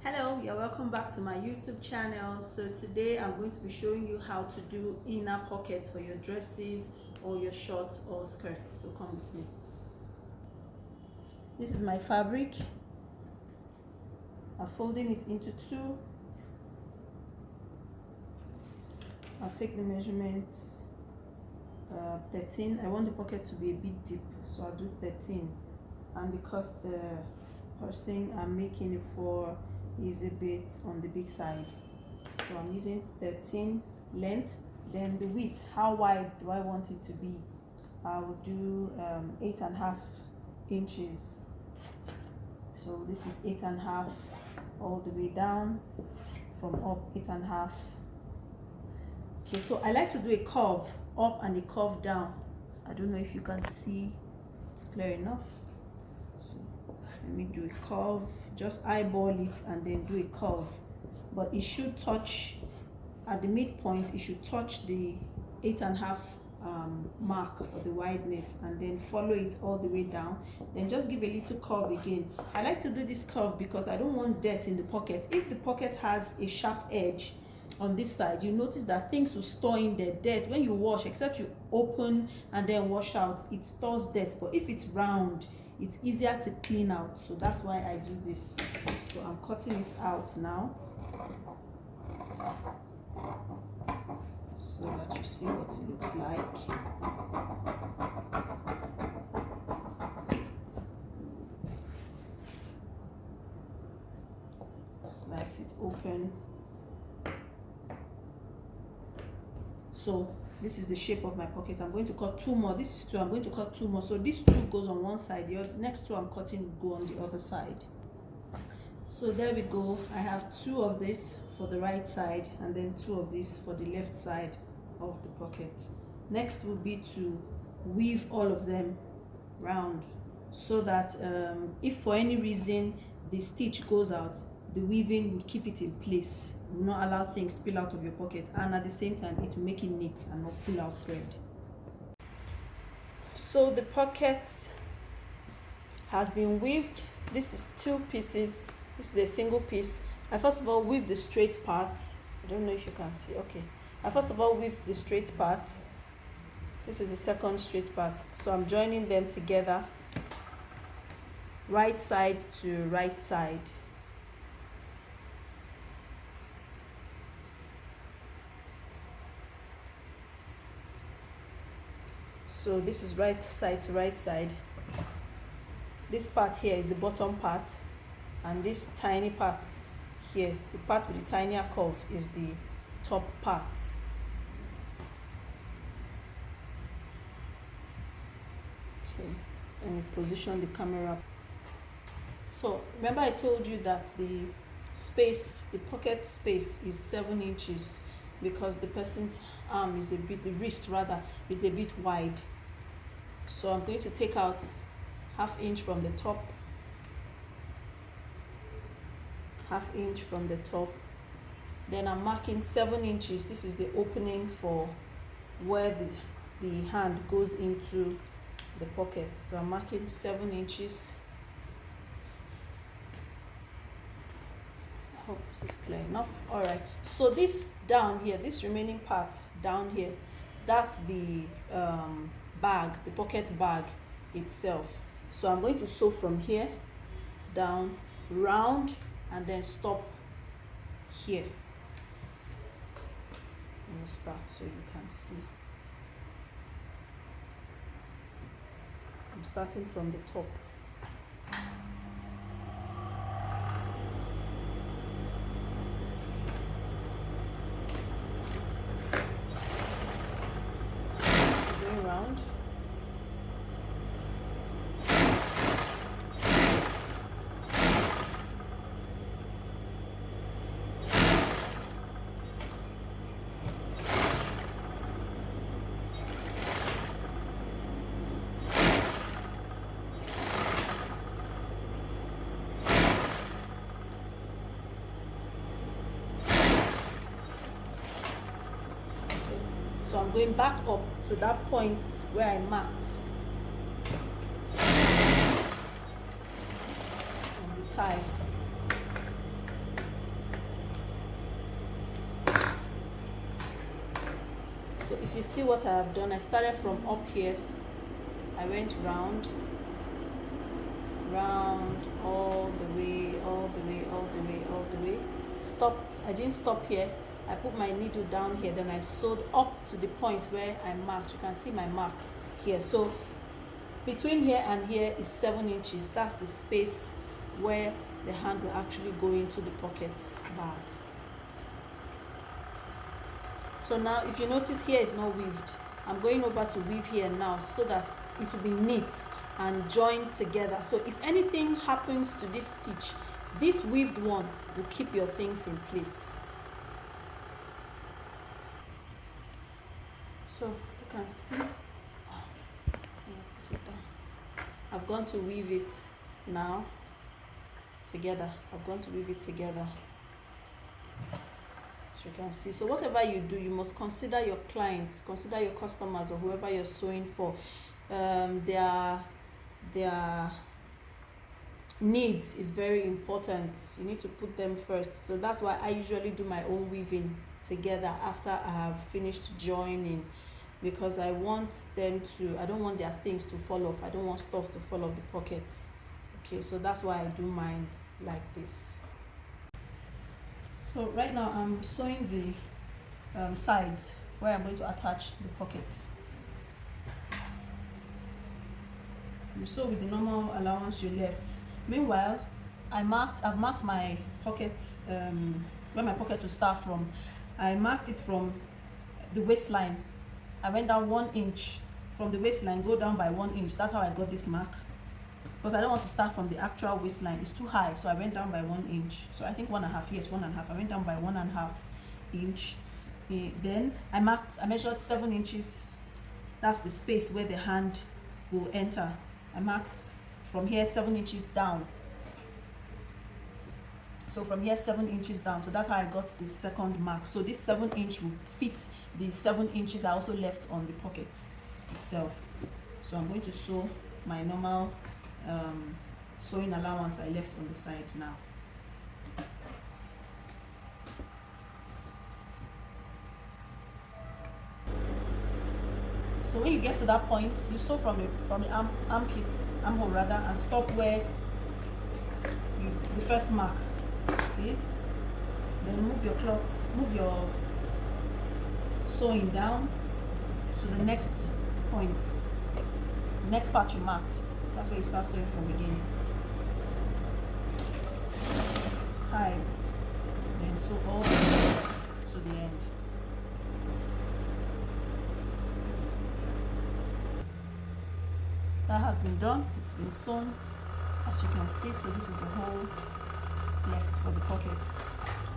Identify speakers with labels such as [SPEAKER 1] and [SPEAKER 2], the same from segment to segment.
[SPEAKER 1] Hello, you're welcome back to my YouTube channel. So today I'm going to be showing you how to do inner pockets for your dresses or your shorts or skirts. So come with me. This is my fabric. I'm folding it into two. I'll take the measurement 13. I want the pocket to be a bit deep, so I'll do 13. And because the person I'm making it for is a bit on the big side, so I'm using 13 length. Then the width, how wide do I want it to be? I will do 8.5 inches. So this is 8.5 all the way down, from up 8.5. Okay, so I like to do a curve up and a curve down. I don't know if you can see it's clear enough. So let me do a curve, just eyeball it and then do a curve, but it should touch at the midpoint. It should touch the 8.5 mark for the wideness, and then follow it all the way down. Then just give a little curve again. I like to do this curve because I don't want dirt in the pocket. If the pocket has a sharp edge on this side, you notice that things will store in there, dirt. When you wash, except you open and then wash out, it stores dirt. But if it's round, it's easier to clean out. So that's why I do this. So I'm cutting it out now, so that you see what it looks like. Slice it open. So this is the shape of my pocket. I'm going to cut two more. This is two. I'm going to cut two more. So this two goes on one side. The next two I'm cutting will go on the other side. So there we go. I have two of this for the right side and then two of this for the left side of the pocket. Next will be to weave all of them round, so that if for any reason the stitch goes out, the weaving will keep it in place, will not allow things spill out of your pocket, and at the same time it will make it neat and not pull out thread. So the pocket has been weaved. This is two pieces. This is a single piece. I first of all weave the straight part. I don't know if you can see. Okay, I first of all weave the straight part. This is the second straight part. So I'm joining them together, right side to right side. So this is right side to right side. This part here is the bottom part, and this tiny part here, the part with the tinier curve, is the top part. Okay, and position the camera. So remember I told you that the space, the pocket space, is 7 inches because the person's arm is a bit, the wrist rather, is a bit wide. So I'm going to take out 1/2 inch from the top, 1/2 inch from the top. Then I'm marking 7 inches. This is the opening for where the hand goes into the pocket. So I'm marking 7 inches. I hope this is clear enough. All right, so this down here, this remaining part down here, that's the bag, the pocket bag itself. So I'm going to sew from here down, round, and then stop here. Let me start so you can see. I'm starting from the top. Going round. So I'm going back up to that point where I marked on the tie. So if you see what I have done, I started from up here, I went round, all the way, stopped. I didn't stop here, I put my needle down here, then I sewed up to the point where I marked. You can see my mark here. So between here and here is 7 inches. That's the space where the hand will actually go into the pocket bag. So now if you notice, here is not weaved. I'm going over to weave here now so that it will be neat and joined together. So if anything happens to this stitch, this weaved one will keep your things in place. So you can see, I've gone to weave it now together. So you can see. So whatever you do, you must consider your clients, consider your customers, or whoever you're sewing for. Their needs is very important. You need to put them first. So that's why I usually do my own weaving together after I have finished joining, because I want them to, I don't want their things to fall off. I don't want stuff to fall off the pockets. Okay, so that's why I do mine like this. So right now I'm sewing the sides where I'm going to attach the pocket. You sew with the normal allowance you left. Meanwhile, I've marked my pocket, where my pocket will start from. I marked it from the waistline. I went down 1 inch from the waistline, go down by 1 inch. That's how I got this mark, because I don't want to start from the actual waistline. It's too high, so I went down by 1 inch. So I think 1.5, yes, 1.5. I went down by 1.5 inch. Then I measured 7 inches. That's the space where the hand will enter. I marked from here 7 inches down. So from here 7 inches down. So that's how I got the second mark. So this 7 inch will fit the 7 inches I also left on the pocket itself. So I'm going to sew my normal sewing allowance I left on the side now. So when you get to that point, you sew from the armhole rather, and stop where the first mark is. Then move your sewing down to the next point, the next part you marked. That's where you start sewing from the beginning. Tie, then sew all the way to the end. That has been done. It's been sewn, as you can see. So this is the hole left for the pocket.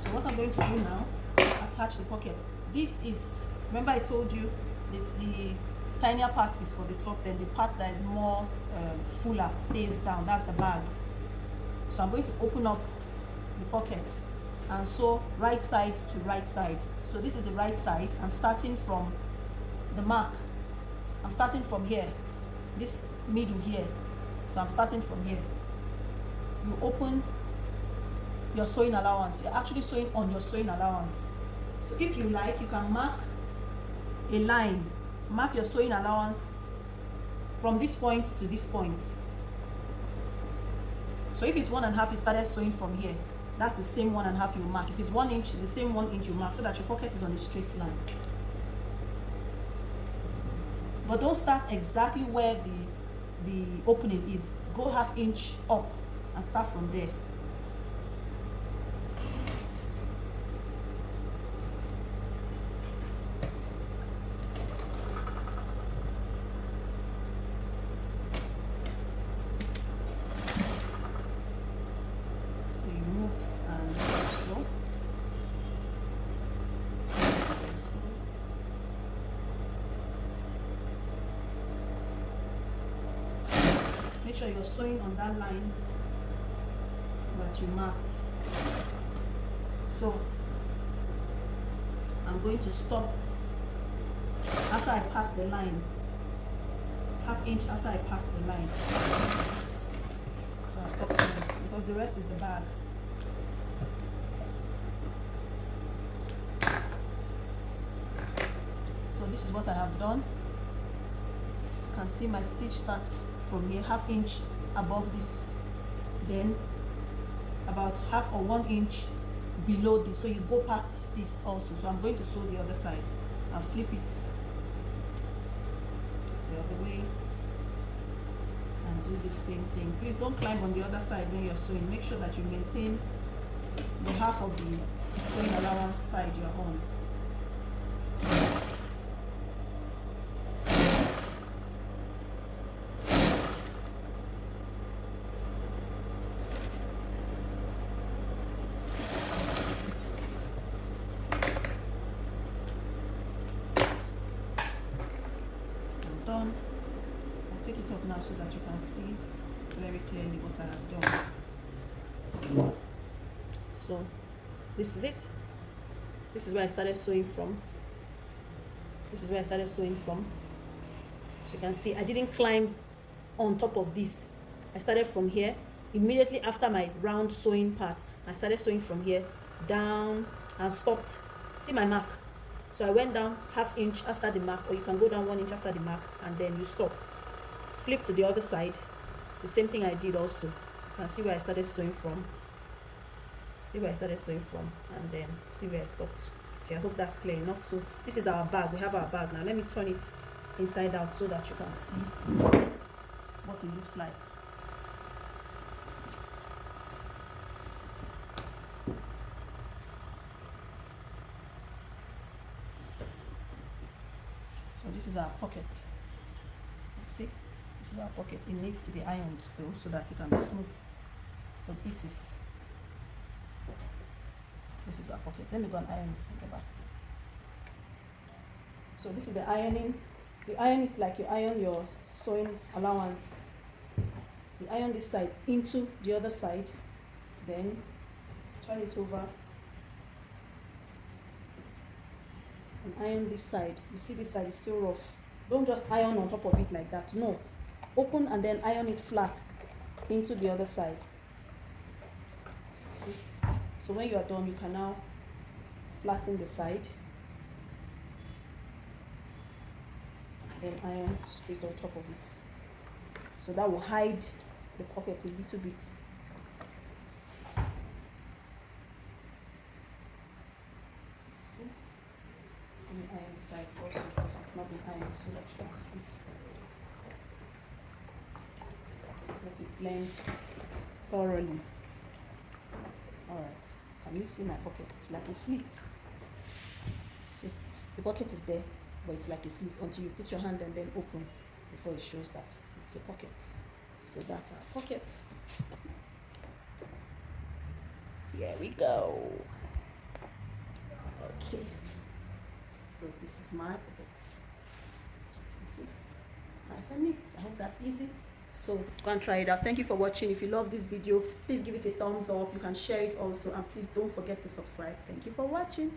[SPEAKER 1] So what I'm going to do now is attach the pocket. This is, remember I told you the tinier part is for the top, then the part that is more fuller stays down. That's the bag. So I'm going to open up the pocket and sew right side to right side. So this is the right side. I'm starting from the mark. I'm starting from here, this middle here. So I'm starting from here. You open your sewing allowance. You're actually sewing on your sewing allowance. So if you like, you can mark a line, mark your sewing allowance from this point to this point. So if it's 1.5, you started sewing from here. That's the same 1.5 you mark. If it's 1 inch, it's the same 1 inch you mark, so that your pocket is on a straight line. But don't start exactly where the opening is. Go 1/2 inch up and start from there. So you move and sew. Make sure you're sewing on that line that you marked. So I'm going to stop after I pass the line, 1/2 inch after I pass the line. So I'll stop sewing because the rest is the bag. So So this is what I have done. You can see my stitch starts from here, 1/2 inch above this, then about 1/2 or 1 inch below this, so you go past this also. So I'm going to sew the other side and flip it the other way and do the same thing. Please don't climb on the other side when you're sewing. Make sure that you maintain the 1/2 of the sewing allowance side you're on. Done. I'll take it up now so that you can see very clearly what I have done. So this is it. This is where I started sewing from. This is where I started sewing from. So you can see I didn't climb on top of this. I started from here. Immediately after my round sewing part, I started sewing from here down and stopped. See my mark? So I went down 1/2 inch after the mark, or you can go down 1 inch after the mark, and then you stop. Flip to the other side. The same thing I did also. You can see where I started sewing from. See where I started sewing from, and then see where I stopped. Okay, I hope that's clear enough. So this is our bag. We have our bag now. Let me turn it inside out so that you can see what it looks like. So this is our pocket. See, this is our pocket. It needs to be ironed though, so that it can be smooth. But this is our pocket. Let me go and iron it and get back. So this is the ironing. You iron it like you iron your sewing allowance. You iron this side into the other side, then turn it over and iron this side. You see this side is still rough. Don't just iron on top of it like that. No. Open and then iron it flat into the other side. So when you are done, you can now flatten the side. Then iron straight on top of it. So that will hide the pocket a little bit. See? Let me iron the sides also because it's not been ironed, so that you can see. Let it blend thoroughly. Alright. Can you see my pocket? It's like a slit. See? The pocket is there, but it's like a slit until you put your hand and then open before it shows that it's a pocket. So that's our pocket. Here we go. Okay. So this is my pocket. So you can see. Nice and neat. I hope that's easy. So go and try it out. Thank you for watching. If you love this video, please give it a thumbs up. You can share it also, and please don't forget to subscribe. Thank you for watching.